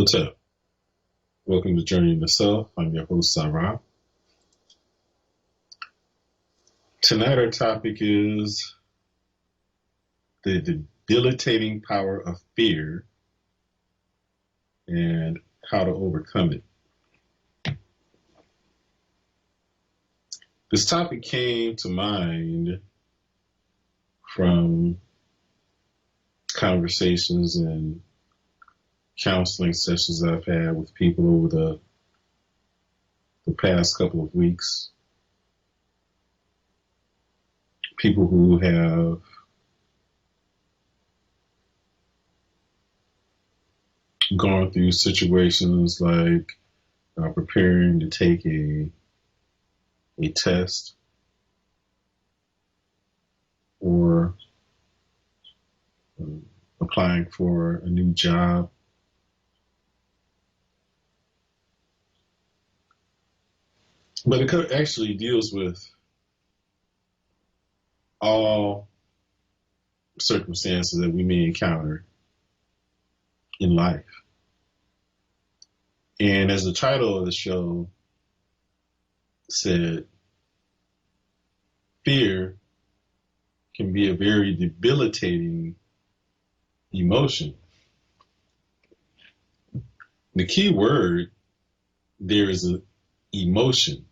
What's up? Welcome to Journey in the Self. I'm your host, Sarah. Tonight, our topic is the debilitating power of fear and how to overcome it. This topic came to mind from conversations and counseling sessions I've had with people over the past couple of weeks. People who have gone through situations like preparing to take a test or applying for a new job. But it actually deals with all circumstances that we may encounter in life. And as the title of the show said, fear can be a very debilitating emotion. The key word there is an emotion.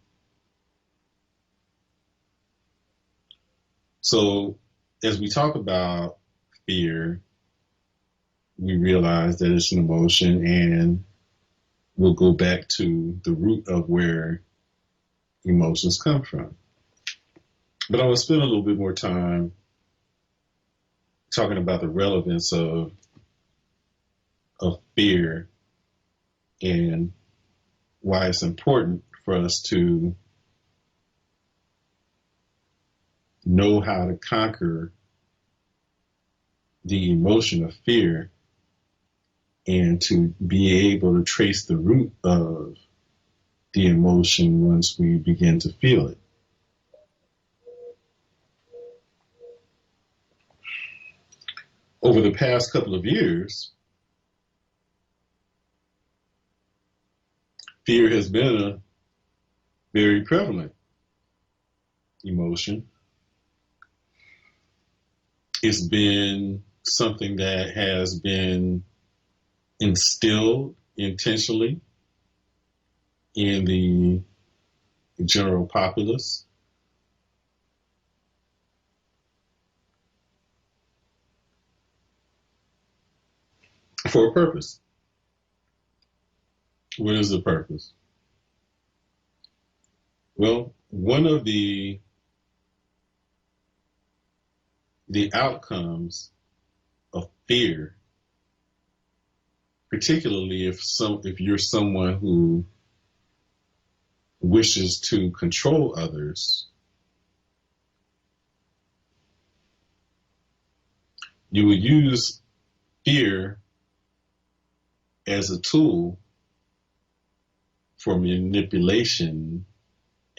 So as we talk about fear, we realize that it's an emotion, and we'll go back to the root of where emotions come from. But I want to spend a little bit more time talking about the relevance of fear and why it's important for us to know how to conquer the emotion of fear and to be able to trace the root of the emotion once we begin to feel it. Over the past couple of years, fear has been a very prevalent emotion. It's been something that has been instilled intentionally in the general populace. For a purpose. What is the purpose? Well, one of the outcomes of fear, particularly if you're someone who wishes to control others, you would use fear as a tool for manipulation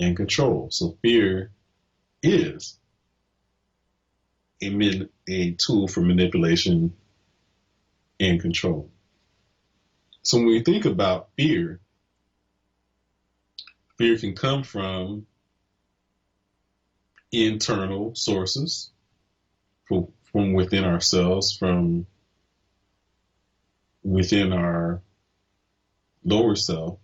and control. So fear is a tool for manipulation and control. So when we think about fear can come from internal sources, from within ourselves, from within our lower self.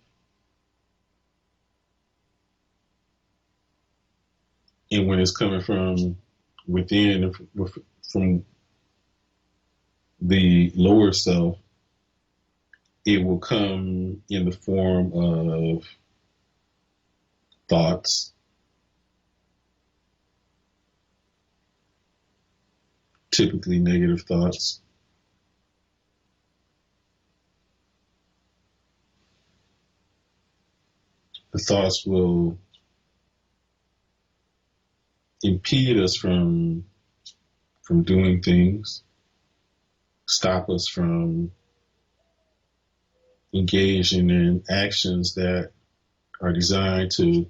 And when it's coming from within, from the lower self, it will come in the form of thoughts, typically negative thoughts. The thoughts will impede us from doing things, stop us from engaging in actions that are designed to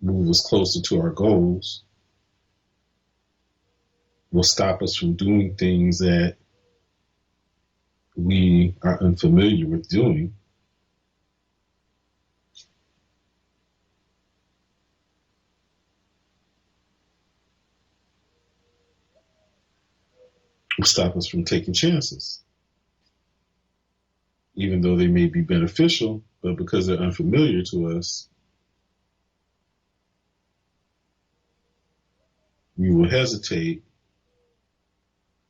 move us closer to our goals, will stop us from doing things that we are unfamiliar with doing, will stop us from taking chances, even though they may be beneficial, but because they're unfamiliar to us, we will hesitate,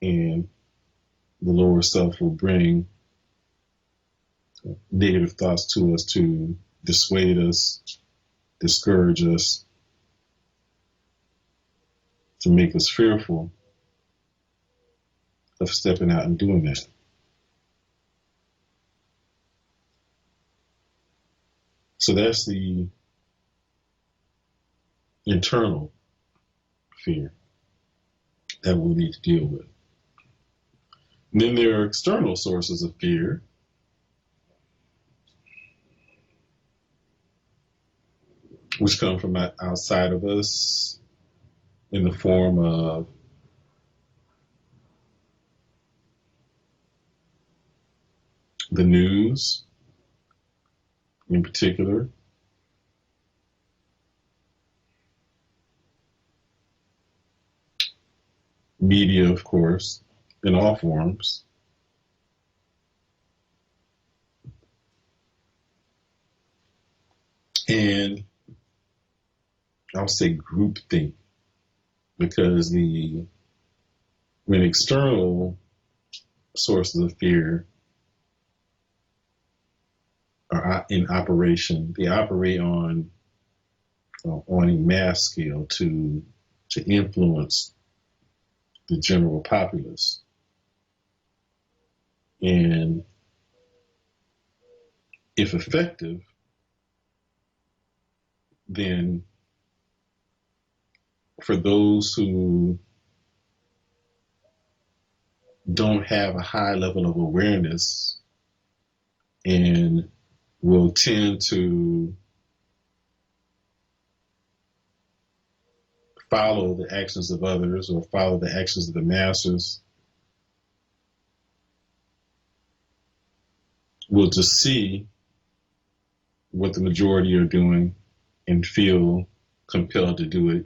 and the lower self will bring negative thoughts to us to dissuade us, discourage us, to make us fearful of stepping out and doing that. So that's the internal fear that we'll need to deal with. And then there are external sources of fear, which come from outside of us in the form of the news, in particular, media, of course, in all forms, and I'll say groupthink, because when external sources of fear are in operation, they operate on a mass scale to influence the general populace. And if effective, then for those who don't have a high level of awareness and will tend to follow the actions of others or follow the actions of the masses, will just see what the majority are doing and feel compelled to do it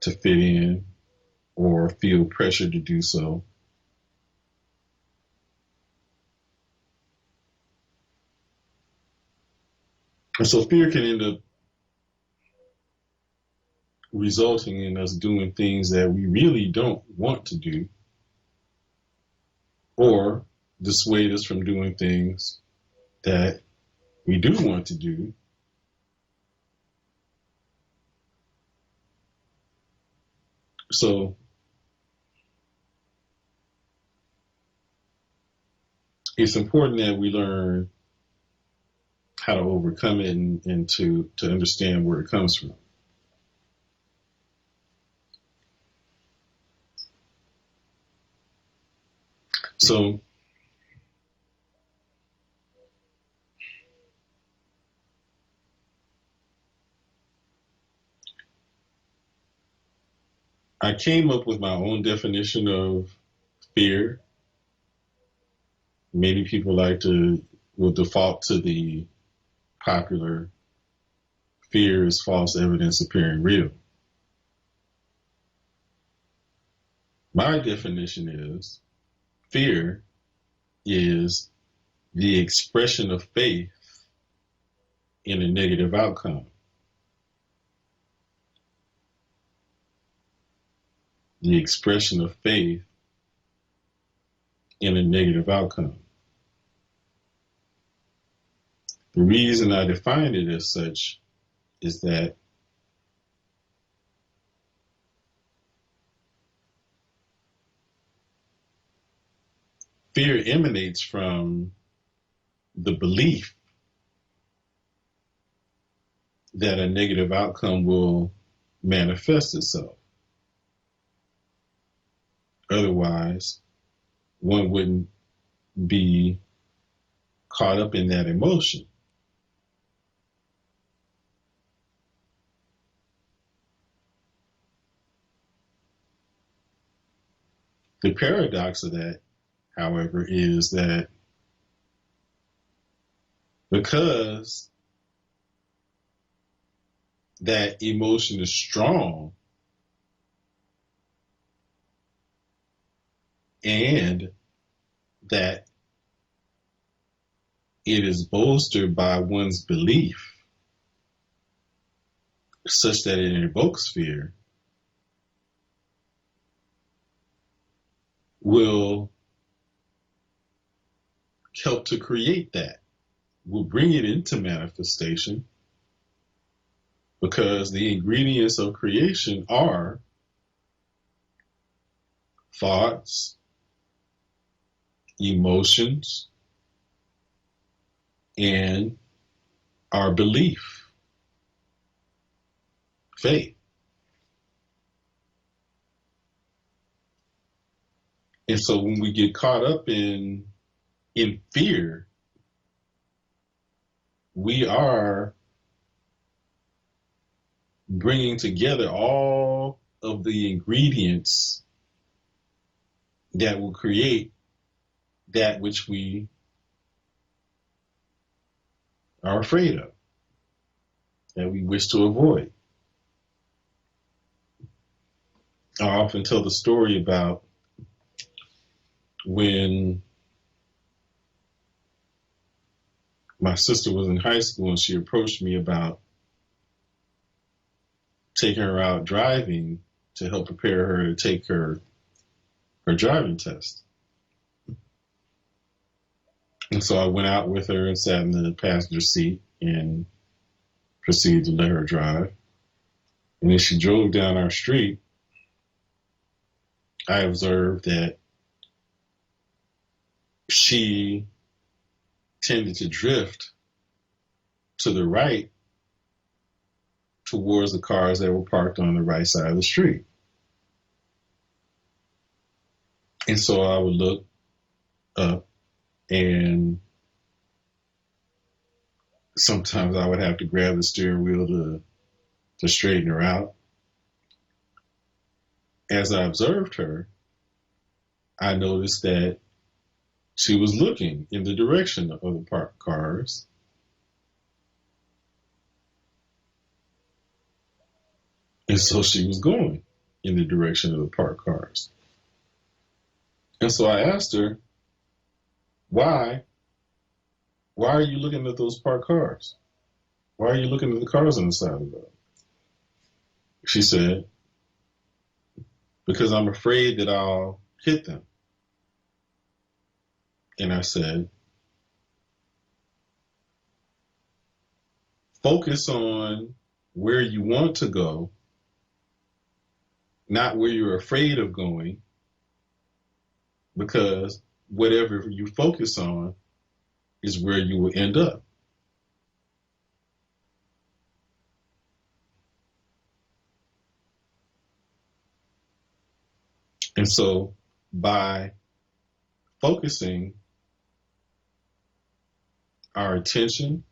to fit in or feel pressure to do so. And so fear can end up resulting in us doing things that we really don't want to do, or dissuade us from doing things that we do want to do. So it's important that we learn how to overcome it and to understand where it comes from. So I came up with my own definition of fear. Many people will default to the popular fear is false evidence appearing real. My definition is fear is the expression of faith in a negative outcome. The expression of faith in a negative outcome. The reason I define it as such is that fear emanates from the belief that a negative outcome will manifest itself. Otherwise, one wouldn't be caught up in that emotion. The paradox of that however, is that because that emotion is strong and that it is bolstered by one's belief such that it invokes fear, will help to create that, will bring it into manifestation, because the ingredients of creation are thoughts, emotions, and our belief, faith. And so when we get caught up in fear, we are bringing together all of the ingredients that will create that which we are afraid of, that we wish to avoid. I often tell the story about when my sister was in high school and she approached me about taking her out driving to help prepare her to take her driving test. And so I went out with her and sat in the passenger seat and proceeded to let her drive. And as she drove down our street, I observed that she tended to drift to the right towards the cars that were parked on the right side of the street. And so I would look up, and sometimes I would have to grab the steering wheel to straighten her out. As I observed her, I noticed that she was looking in the direction of the parked cars. And so she was going in the direction of the parked cars. And so I asked her, why are you looking at those parked cars? Why are you looking at the cars on the side of the road? She said, because I'm afraid that I'll hit them. And I said, focus on where you want to go, not where you're afraid of going, because whatever you focus on is where you will end up. And so by focusing our attention,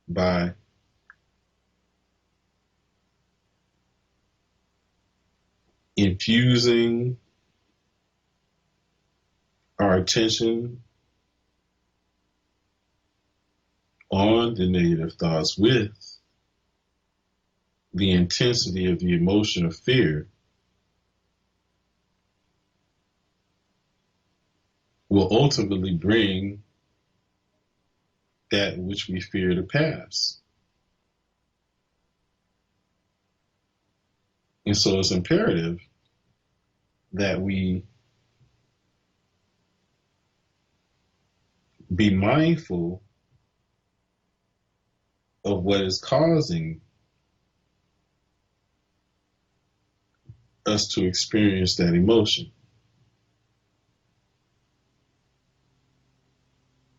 by infusing our attention on the negative thoughts with the intensity of the emotion of fear, will ultimately bring that which we fear to pass. And so it's imperative that we be mindful of what is causing us to experience that emotion.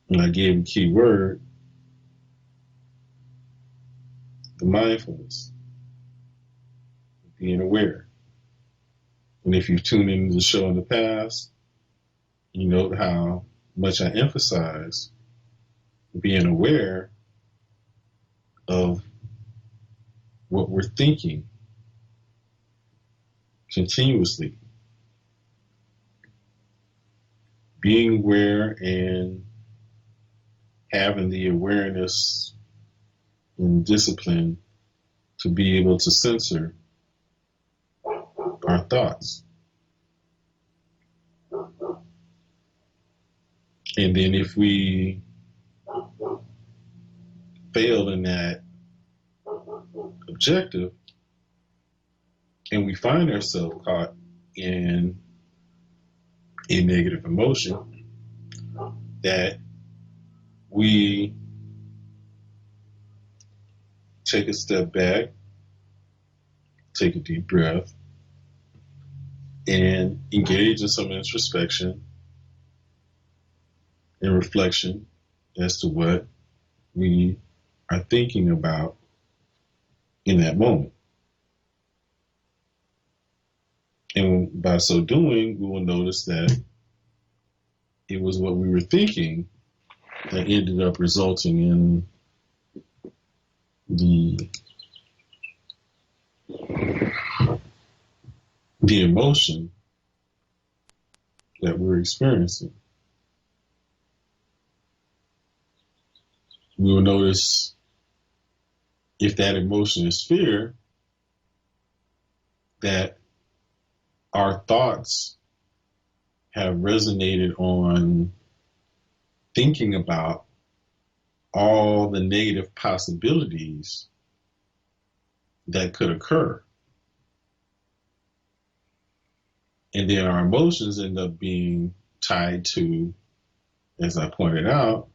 And I gave a key word, the mindfulness, being aware. And if you've tuned into the show in the past, you know how much I emphasize being aware of what we're thinking continuously. being aware and having the awareness and discipline to be able to censor our thoughts. And then if we fail in that objective and we find ourselves caught in a negative emotion, that we take a step back, take a deep breath, and engage in some introspection and reflection as to what we are thinking about in that moment. And by so doing, we will notice that it was what we were thinking that ended up resulting in the emotion that we're experiencing. We will notice if that emotion is fear, that our thoughts have resonated on thinking about all the negative possibilities that could occur. And then our emotions end up being tied to, as I pointed out,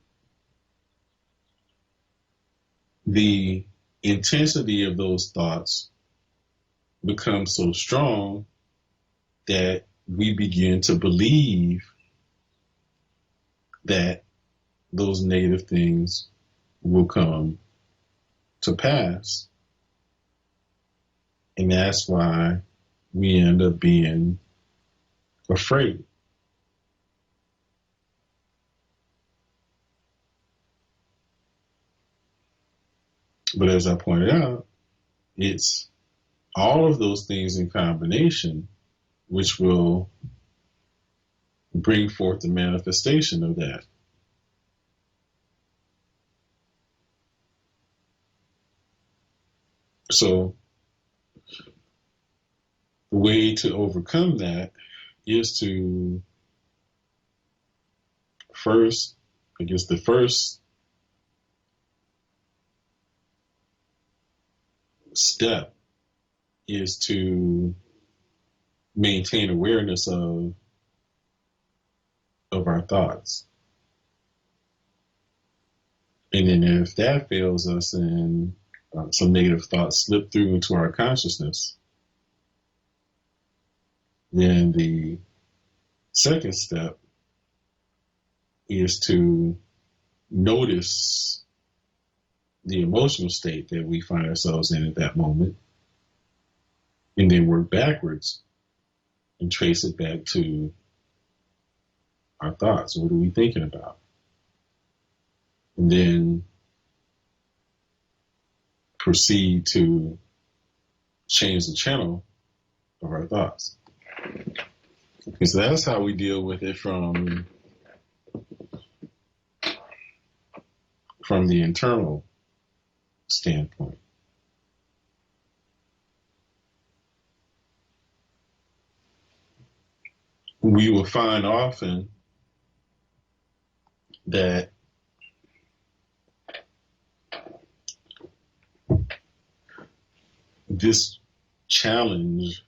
the intensity of those thoughts becomes so strong that we begin to believe that those negative things will come to pass. And that's why we end up being afraid. But as I pointed out, it's all of those things in combination which will bring forth the manifestation of that. So the way to overcome that is to first, I guess the first step is to maintain awareness of our thoughts. And then if that fails us and some negative thoughts slip through into our consciousness, then the second step is to notice the emotional state that we find ourselves in at that moment, and then work backwards and trace it back to our thoughts. What are we thinking about? And then proceed to change the channel of our thoughts. Because that's how we deal with it from the internal standpoint. We will find often that this challenge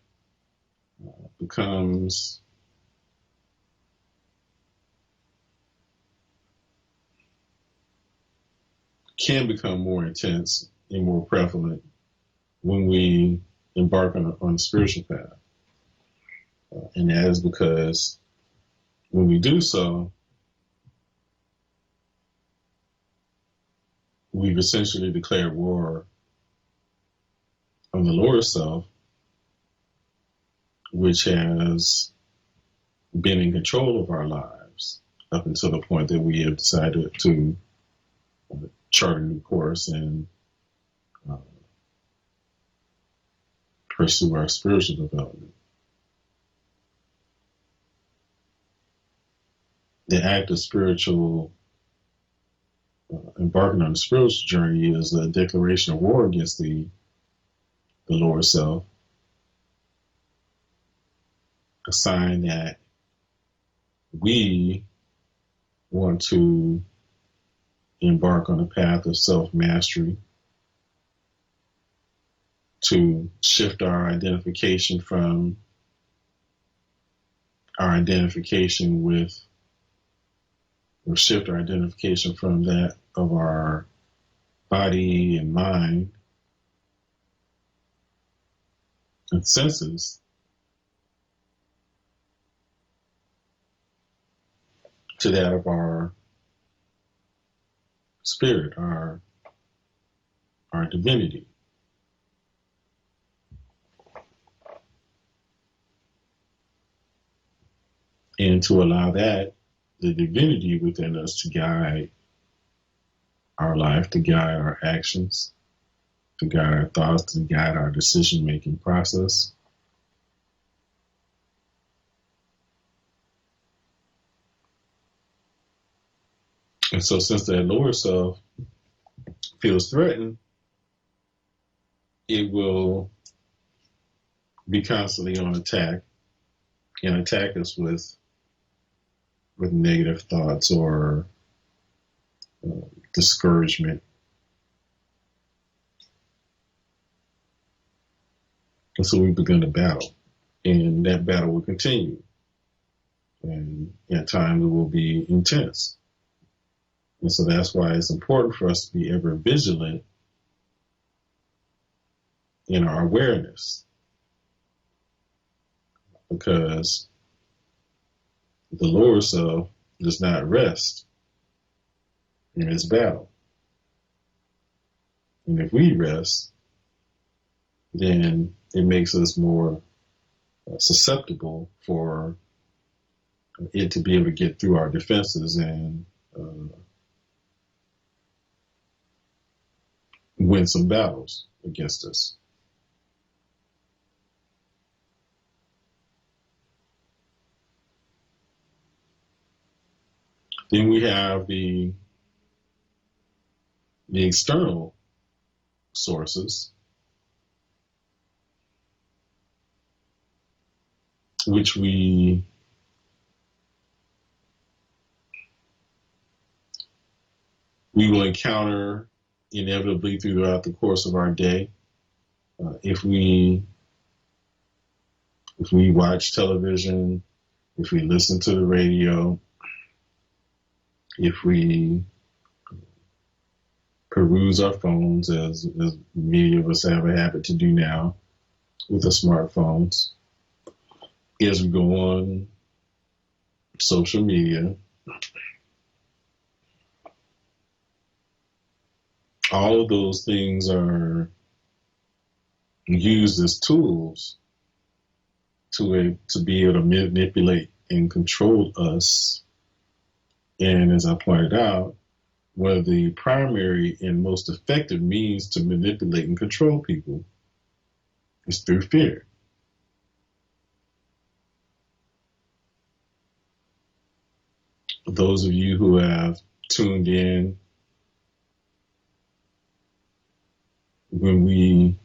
can become more intense and more prevalent when we embark on a spiritual path. And that is because when we do so, we've essentially declared war on the lower self, which has been in control of our lives up until the point that we have decided to chart a new course and pursue our spiritual development. the act of spiritual embarking on a spiritual journey is a declaration of war against the lower self, a sign that we want to embark on a path of self-mastery, to shift our identification from our identification with, or shift our identification from that of our body and mind and senses to that of our spirit, our divinity. And to allow that, the divinity within us, to guide our life, to guide our actions, to guide our thoughts, to guide our decision-making process. And so since that lower self feels threatened, it will be constantly on attack and attack us with negative thoughts or discouragement. And so we begin a battle, and that battle will continue. And at times it will be intense. And so that's why it's important for us to be ever vigilant in our awareness, because the lower self does not rest in its battle. And if we rest, then it makes us more susceptible for it to be able to get through our defenses and win some battles against us. Then we have the external sources, which we will encounter inevitably throughout the course of our day. If we watch television, if we listen to the radio, if we peruse our phones, as many of us have a habit to do now with our smartphones, as we go on social media, all of those things are used as tools to be able to manipulate and control us. And as I pointed out, one of the primary and most effective means to manipulate and control people is through fear. Those of you who have tuned in when we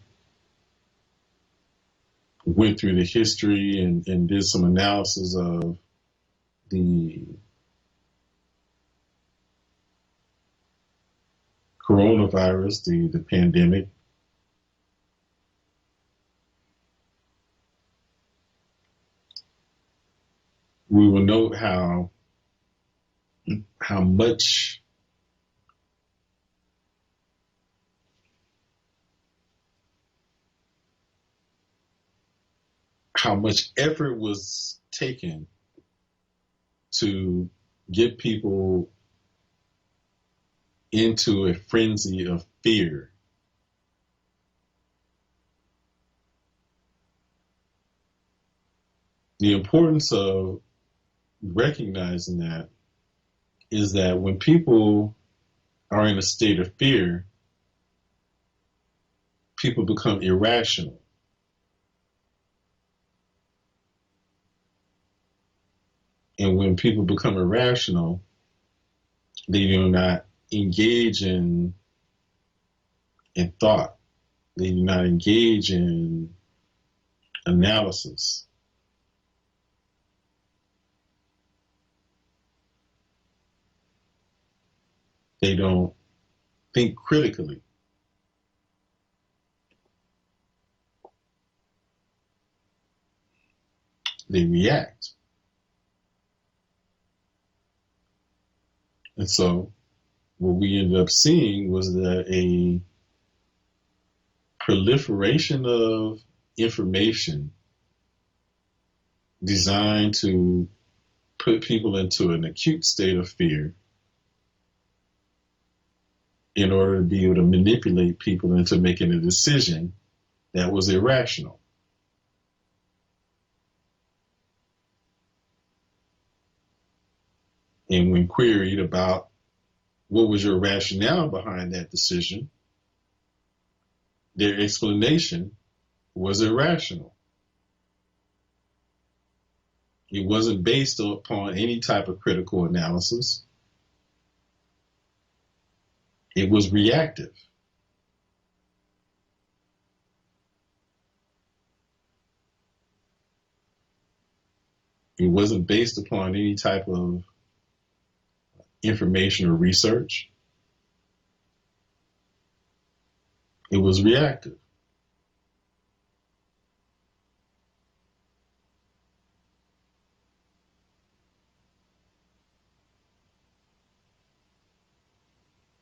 went through the history and did some analysis of the coronavirus, the pandemic, we will note how much effort was taken to get people into a frenzy of fear. The importance of recognizing that is that when people are in a state of fear, people become irrational. And when people become irrational, they do not engage in thought. They do not engage in analysis. They don't think critically. They react. And so what we ended up seeing was that a proliferation of information designed to put people into an acute state of fear in order to be able to manipulate people into making a decision that was irrational. And when queried about what was your rationale behind that decision, their explanation was irrational. It wasn't based upon any type of critical analysis. It was reactive. It wasn't based upon any type of information or research. It was reactive.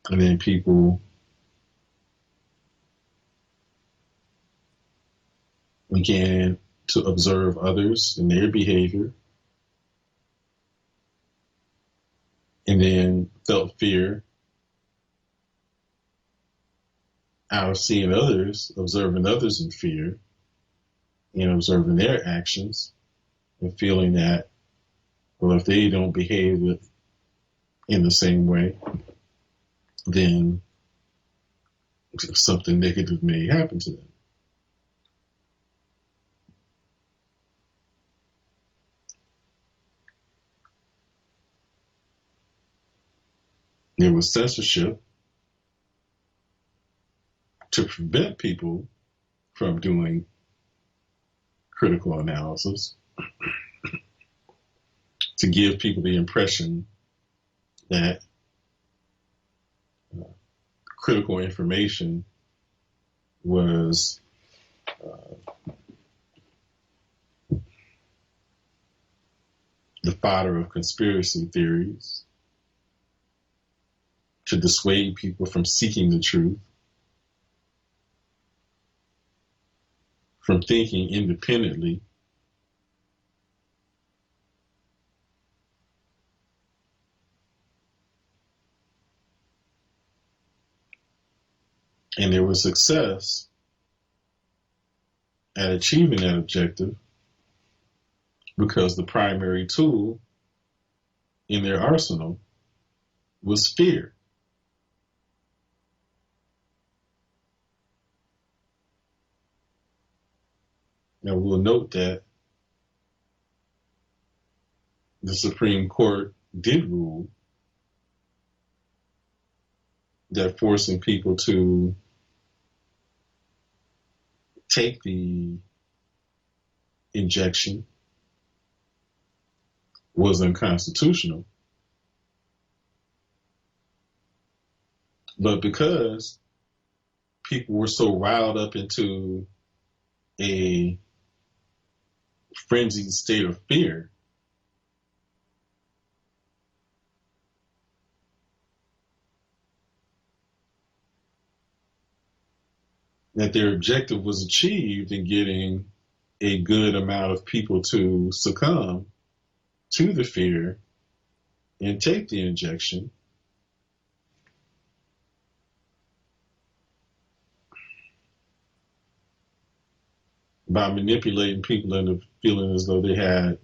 And then people began to observe others and their behavior, and then felt fear out of seeing others, observing others in fear, and observing their actions, and feeling that, well, if they don't behave in the same way, then something negative may happen to them. There was censorship to prevent people from doing critical analysis, to give people the impression that critical information was the fodder of conspiracy theories, to dissuade people from seeking the truth, from thinking independently, and there was success at achieving that objective because the primary tool in their arsenal was fear. Now, we'll note that the Supreme Court did rule that forcing people to take the injection was unconstitutional. But because people were so riled up into a frenzied state of fear, that their objective was achieved in getting a good amount of people to succumb to the fear and take the injection. By manipulating people into feeling as though they had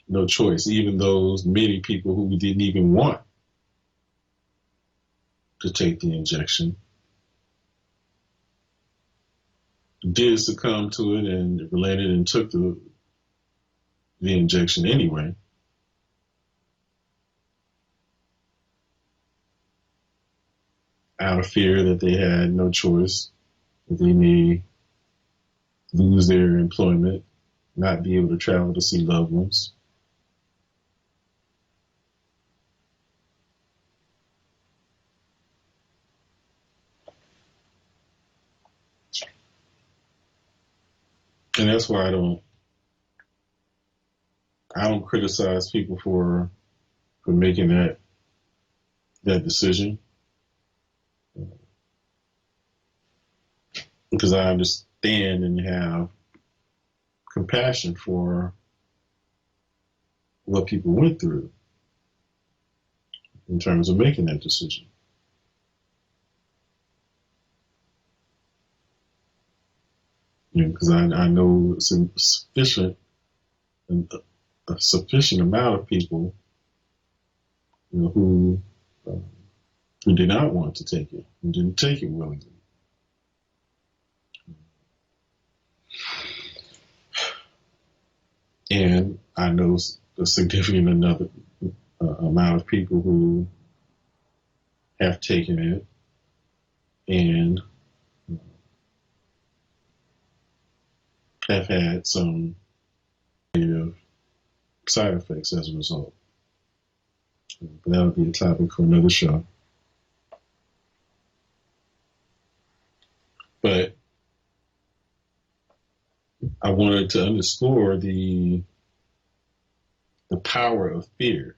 no choice, even those many people who didn't even want to take the injection did succumb to it and relented and took the injection anyway. out of fear that they had no choice, that they may lose their employment, not be able to travel to see loved ones. And that's why I don't criticize people for making that decision, because I understand and have compassion for what people went through in terms of making that decision. Because I know a sufficient amount of people, um, who did not want to take it, who didn't take it willingly. And I know a significant another amount of people who have taken it and have had some negative side effects as a result. But that would be a topic for another show. But I wanted to underscore the power of fear.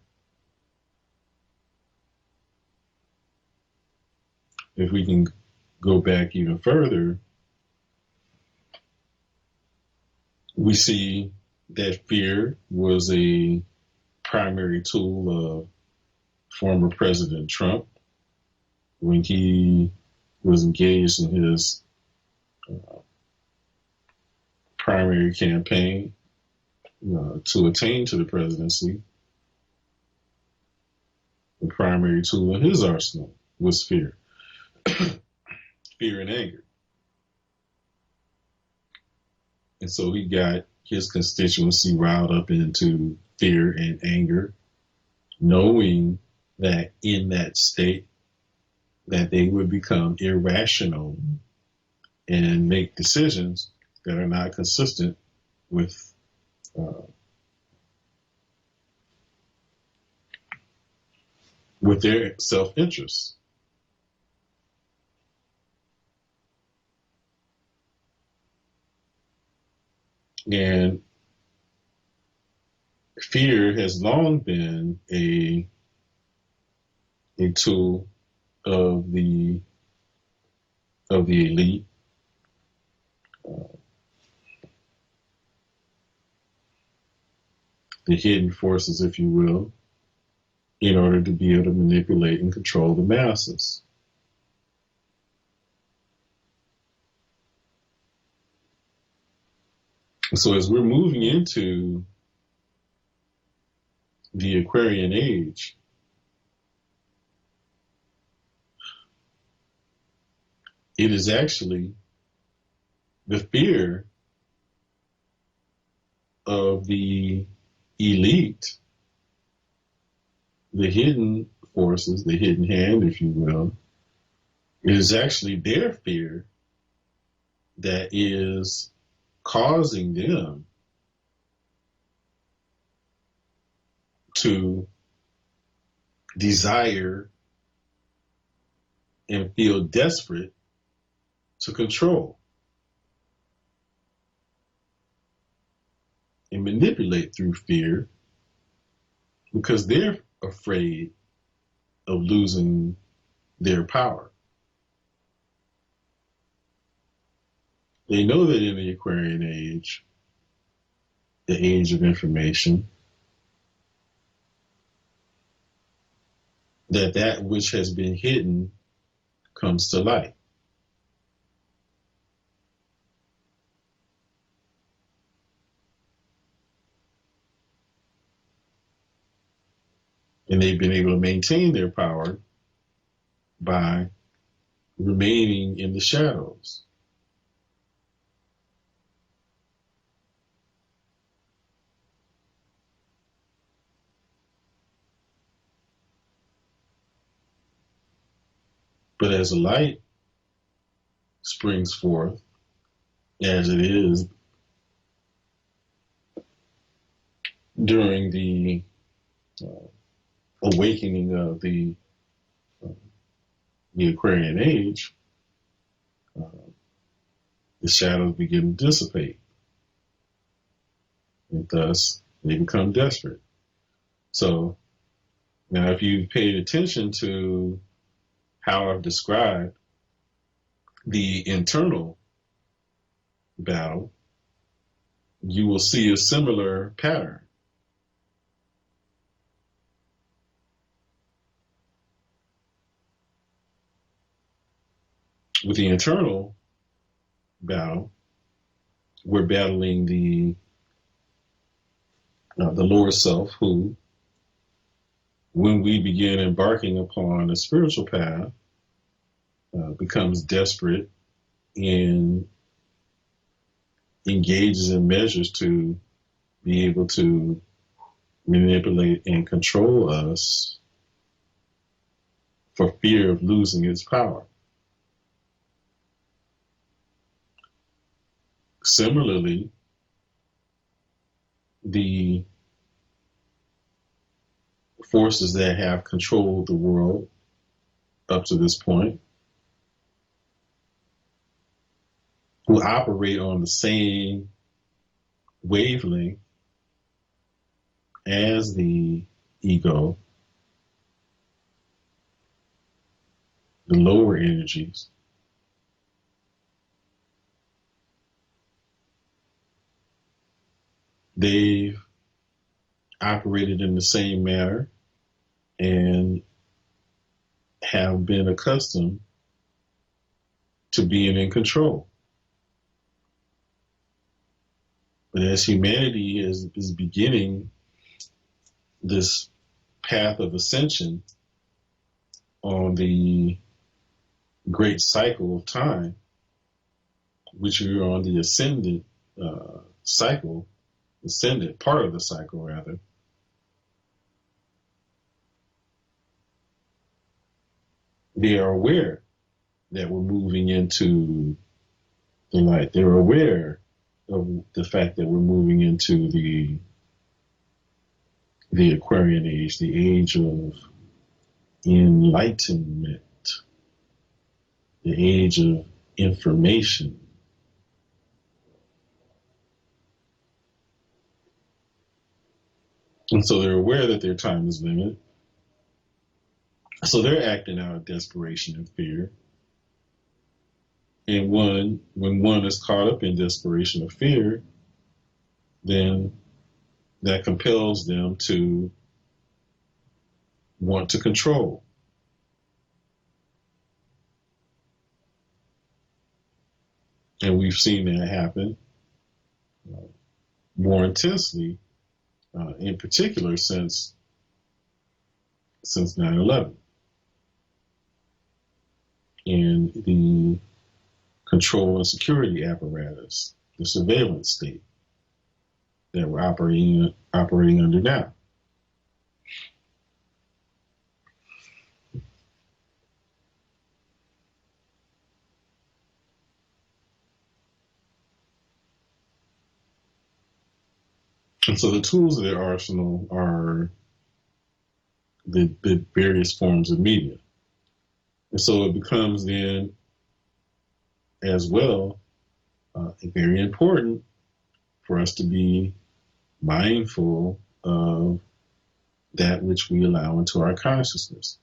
If we can go back even further, we see that fear was a primary tool of former President Trump when he was engaged in his primary campaign to attain to the presidency. The primary tool in his arsenal was fear, fear and anger. And so he got his constituency riled up into fear and anger, knowing that in that state that they would become irrational and make decisions that are not consistent with uh, with their self-interest. And fear has long been a tool of the elite, uh, the hidden forces, if you will, in order to be able to manipulate and control the masses. So as we're moving into the Aquarian age, it is actually the fear of the elite, the hidden forces, the hidden hand, if you will. It is actually their fear that is causing them to desire and feel desperate to control and manipulate through fear, because they're afraid of losing their power. They know that in the Aquarian age, the age of information, that which has been hidden comes to light. And they've been able to maintain their power by remaining in the shadows. But as the light springs forth, as it is during the awakening of the Aquarian age, uh, the shadows begin to dissipate, and thus they become desperate. So now, if you paid attention to how I've described the internal battle, you will see a similar pattern. With the internal battle, we're battling the lower self, who, when we begin embarking upon a spiritual path, becomes desperate and engages in measures to be able to manipulate and control us for fear of losing its power. Similarly, the forces that have controlled the world up to this point, who operate on the same wavelength as the ego, the lower energies, they've operated in the same manner and have been accustomed to being in control. But as humanity is beginning this path of ascension on the great cycle of time, which we are on the ascendant cycle, ascendant part of the cycle rather, they are aware that we're moving into the light. They're aware of the fact that we're moving into the Aquarian age, the age of enlightenment, the age of information. And so they're aware that their time is limited. So they're acting out of desperation and fear. And when one is caught up in desperation or fear, then that compels them to want to control. And we've seen that happen more intensely, in particular since 9/11. And the control and security apparatus, the surveillance state that we're operating under now. And so the tools of their arsenal are the various forms of media. And so it becomes then as well very important for us to be mindful of that which we allow into our consciousness.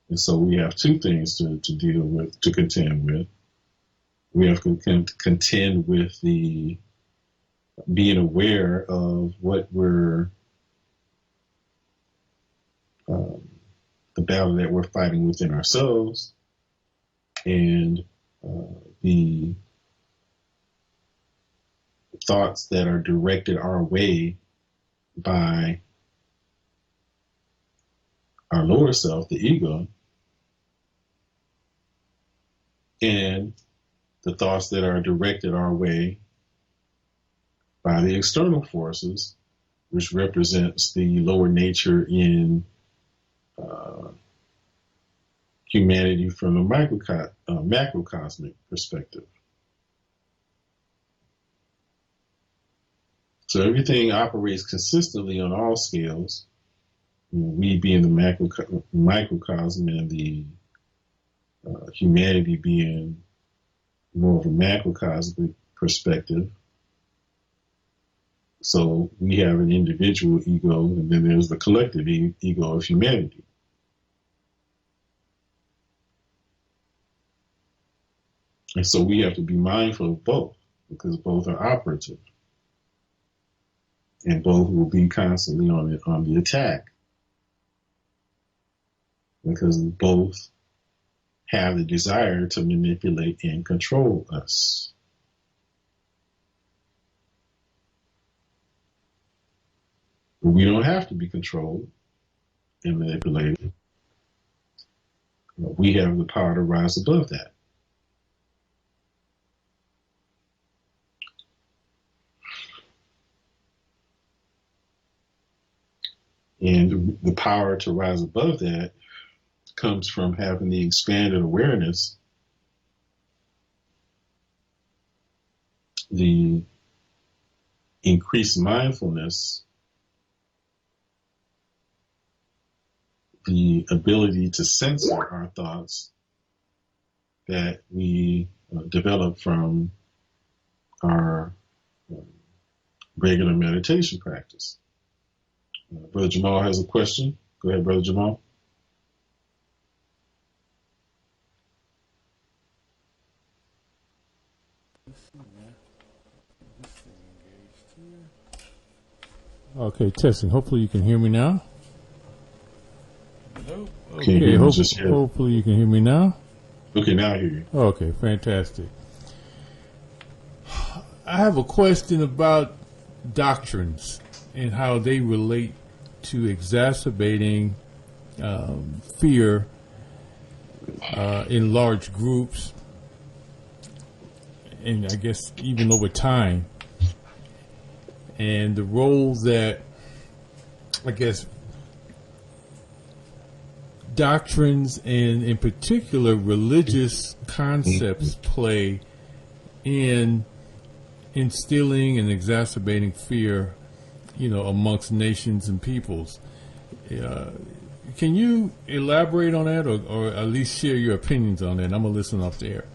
And so we have two things to deal with, to contend with. We have to contend with the being aware of what we're, the battle that we're fighting within ourselves, and the thoughts that are directed our way by our lower self, the ego, and the thoughts that are directed our way by the external forces, which represents the lower nature in humanity from a macrocosmic perspective. So everything operates consistently on all scales. We being the microcosm and the humanity being more of a macrocosmic perspective. So we have an individual ego, and then there's the collective ego of humanity. And so we have to be mindful of both, because both are operative, and both will be constantly on the attack, because both have the desire to manipulate and control us. But we don't have to be controlled and manipulated. We have the power to rise above that. And the power to rise above that comes from having the expanded awareness, the increased mindfulness, the ability to censor our thoughts that we develop from our regular meditation practice. Brother Jamal has a question. Go ahead, Brother Jamal. Okay, testing. Hopefully you can hear me now. Okay, hopefully you can hear me now. Okay, now I hear you. Okay, fantastic. I have a question about doctrines and how they relate to exacerbating fear in large groups, and I guess even over time, and the role that, I guess, doctrines and in particular religious concepts play in instilling and exacerbating fear, amongst nations and peoples. Can you elaborate on that, or at least share your opinions on that? I'm going to listen off the air.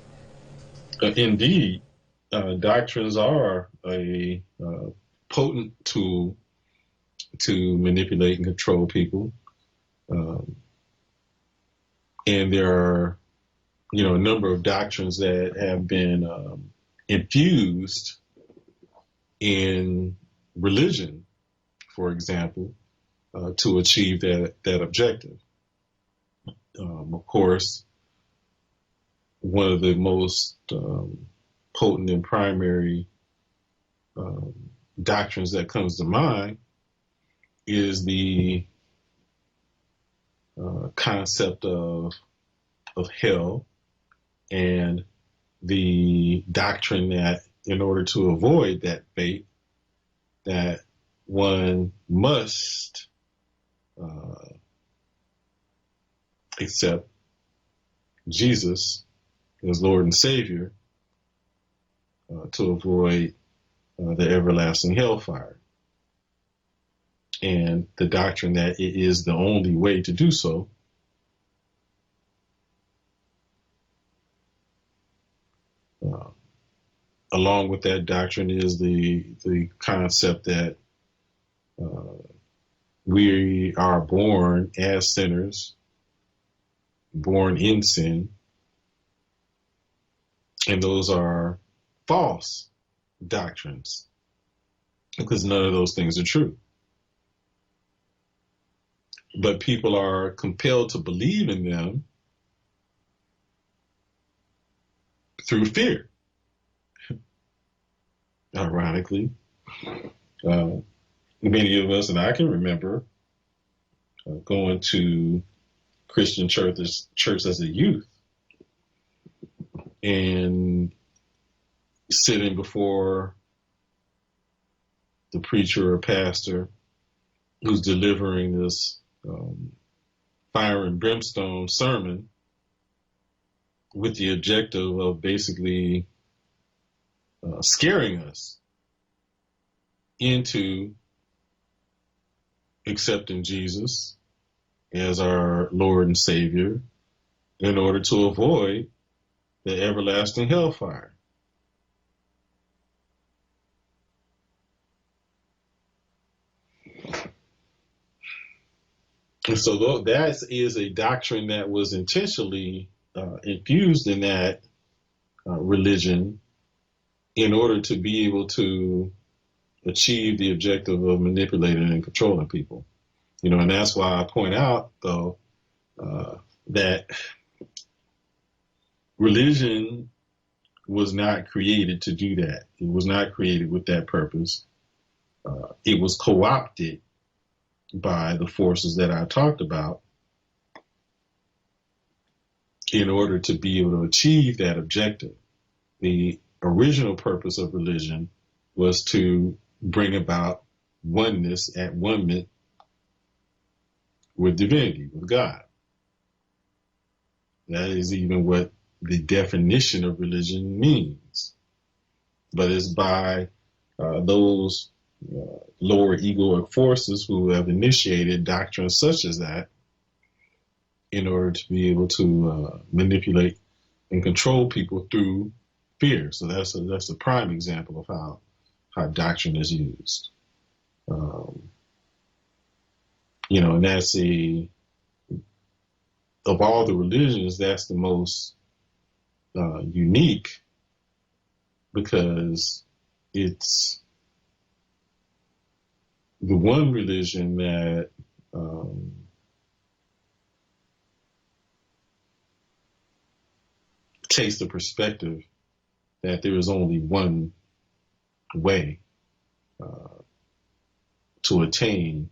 Indeed, doctrines are a potent tool to manipulate and control people. And there are, a number of doctrines that have been infused in religion, for example, to achieve that objective. Of course, one of the most potent and primary doctrines that comes to mind is the concept of hell, and the doctrine that in order to avoid that fate, that one must accept Jesus as Lord and Savior to avoid the everlasting hellfire. And the doctrine that it is the only way to do so. Along with that doctrine is the concept that we are born as sinners, born in sin, and those are false doctrines, because none of those things are true. But people are compelled to believe in them through fear. Ironically, many of us, and I can remember going to Christian church as a youth and sitting before the preacher or pastor who's delivering this fire and brimstone sermon with the objective of basically scaring us into accepting Jesus as our Lord and Savior in order to avoid the everlasting hellfire. And so that is a doctrine that was intentionally infused in that religion in order to be able to achieve the objective of manipulating and controlling people. And that's why I point out, though, that religion was not created to do that. It was not created with that purpose. It was co-opted by the forces that I talked about in order to be able to achieve that objective. The original purpose of religion was to bring about oneness at one with divinity, with God. That is even what the definition of religion means. But it's by those lower egoic forces who have initiated doctrines such as that in order to be able to manipulate and control people through fear. So that's a prime example of how doctrine is used. And that's of all the religions, that's the most unique because it's the one religion that takes the perspective that there is only one way to attain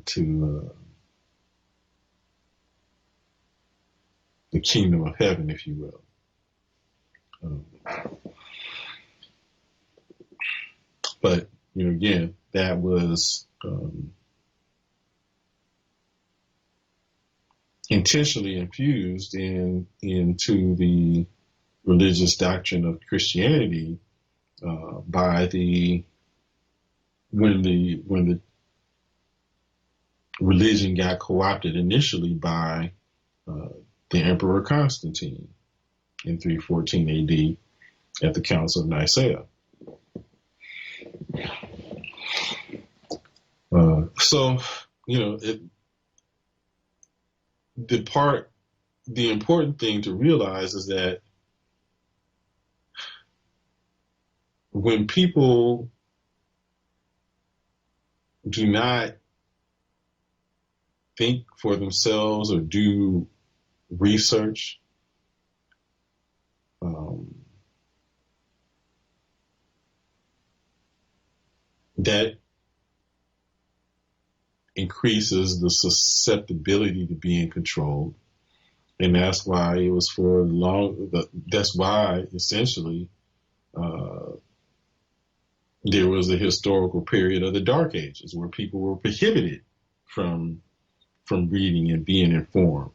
to the kingdom of heaven, if you will. But again, that was intentionally infused into the religious doctrine of Christianity by when the religion got co-opted initially by the Emperor Constantine in 314 AD at the Council of Nicaea. The important thing to realize is that when people do not think for themselves or do research, that increases the susceptibility to being controlled. And that's why it was that's why essentially there was a historical period of the Dark Ages where people were prohibited from reading and being informed.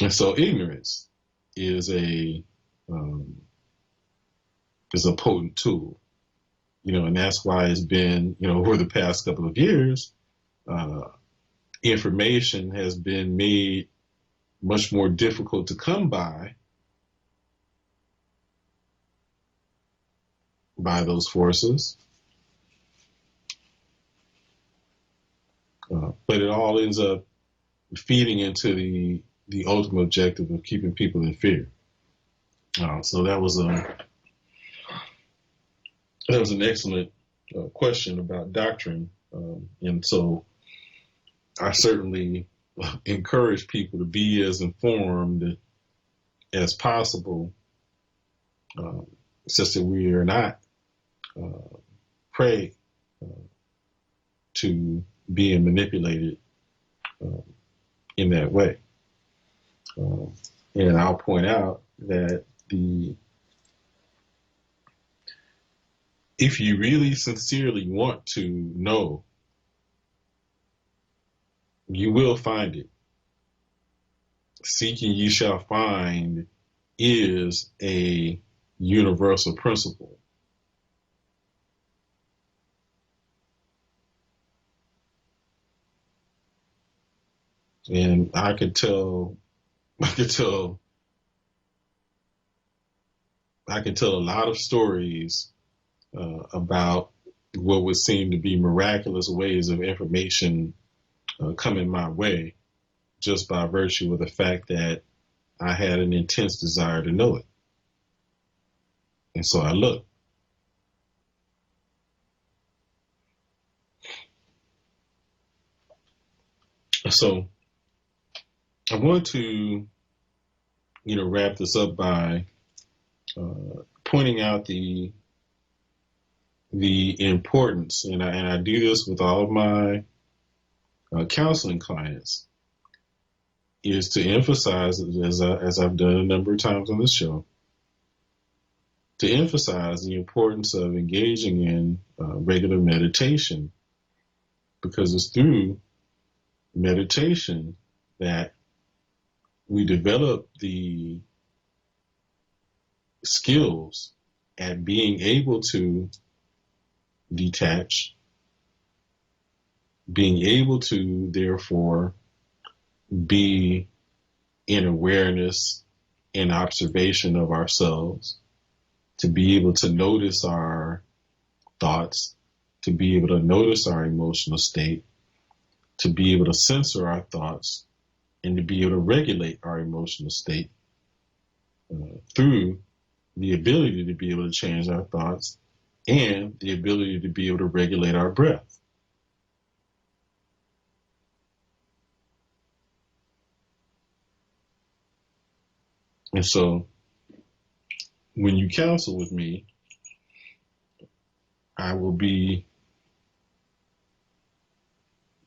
And so ignorance is a potent tool, and that's why it's been, over the past couple of years, information has been made much more difficult to come by those forces. But it all ends up feeding into the ultimate objective of keeping people in fear. So that was an excellent question about doctrine, and so I certainly encourage people to be as informed as possible, such that we are not prey to being manipulated in that way. And I'll point out that if you really sincerely want to know, you will find it. seeking ye shall find is a universal principle. And I could tell, I could tell a lot of stories about what would seem to be miraculous ways of information coming my way just by virtue of the fact that I had an intense desire to know it. And so I looked. So I want to, wrap this up by pointing out the importance, and I do this with all of my counseling clients, is to emphasize, as I've done a number of times on this show, to emphasize the importance of engaging in regular meditation, because it's through meditation that we develop the skills at being able to detach, being able to therefore be in awareness and observation of ourselves, to be able to notice our thoughts, to be able to notice our emotional state, to be able to censor our thoughts, and to be able to regulate our emotional state through the ability to be able to change our thoughts and the ability to be able to regulate our breath. And so when you counsel with me, I will be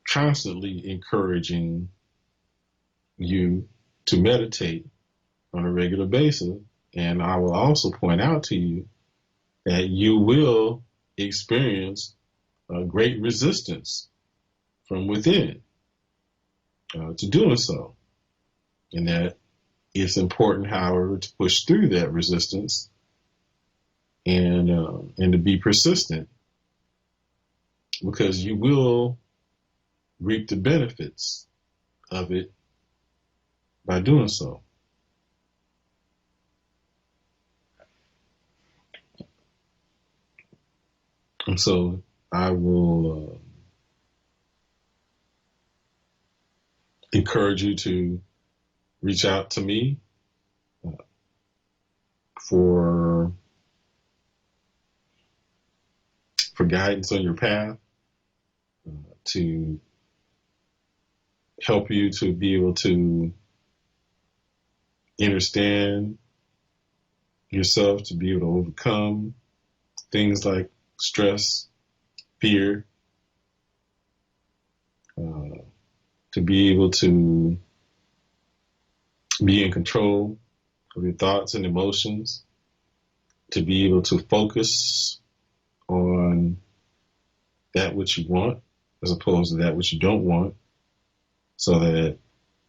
constantly encouraging you to meditate on a regular basis. And I will also point out to you that you will experience a great resistance from within to doing so. And that it's important, however, to push through that resistance and to be persistent, because you will reap the benefits of it by doing so. And so I will encourage you to reach out to me for guidance on your path, to help you to be able to understand yourself, to be able to overcome things like stress, fear, to be able to be in control of your thoughts and emotions, to be able to focus on that which you want as opposed to that which you don't want, so that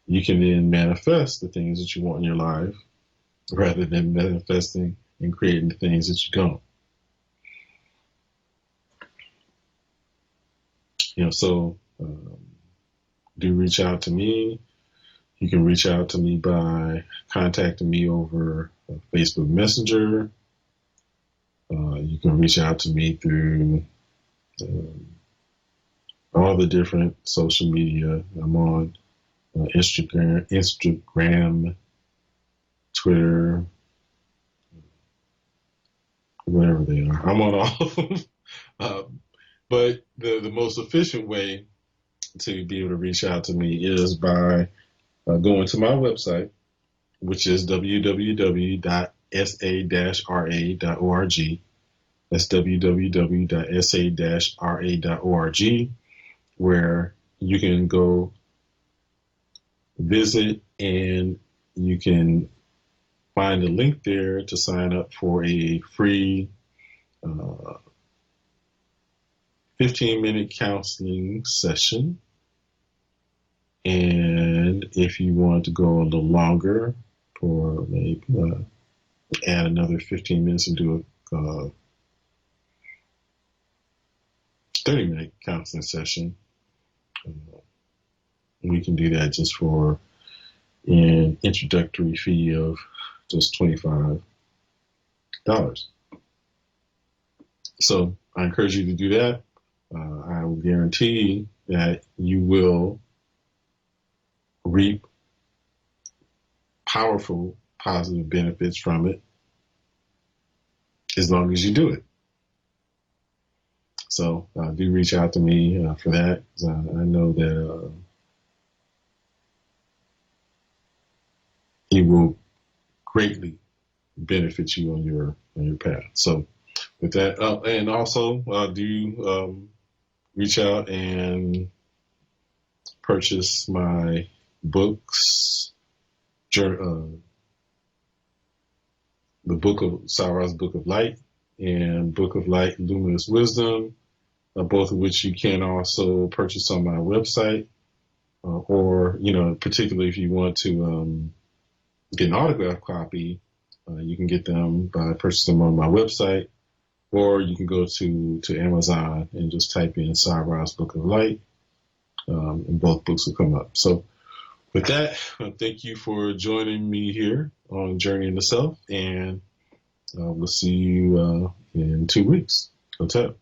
you can then manifest the things that you want in your life rather than manifesting and creating the things that you don't. So do reach out to me. You can reach out to me by contacting me over Facebook Messenger. You can reach out to me through all the different social media. I'm on Instagram, Twitter, whatever they are. I'm on all of them. But the most efficient way to be able to reach out to me is by going to my website, which is www.sa-ra.org. That's www.sa-ra.org, where you can go visit and you can find a link there to sign up for a free 15-minute counseling session. And if you want to go a little longer, or maybe add another 15 minutes and do a 30-minute counseling session, we can do that just for an introductory fee of just $25. So I encourage you to do that. I will guarantee that you will reap powerful, positive benefits from it as long as you do it. So do reach out to me for that. I know that it will greatly benefit you on your path. So with that, and also do reach out and purchase my books, the Book of Sarah's Book of Light and Book of Light, Luminous Wisdom, both of which you can also purchase on my website, or particularly if you want to get an autographed copy, you can get them by purchasing them on my website, or you can go to Amazon and just type in Sarah's Book of Light, and both books will come up. So with that, thank you for joining me here on Journey into Self, and we'll see you in 2 weeks. Hotel.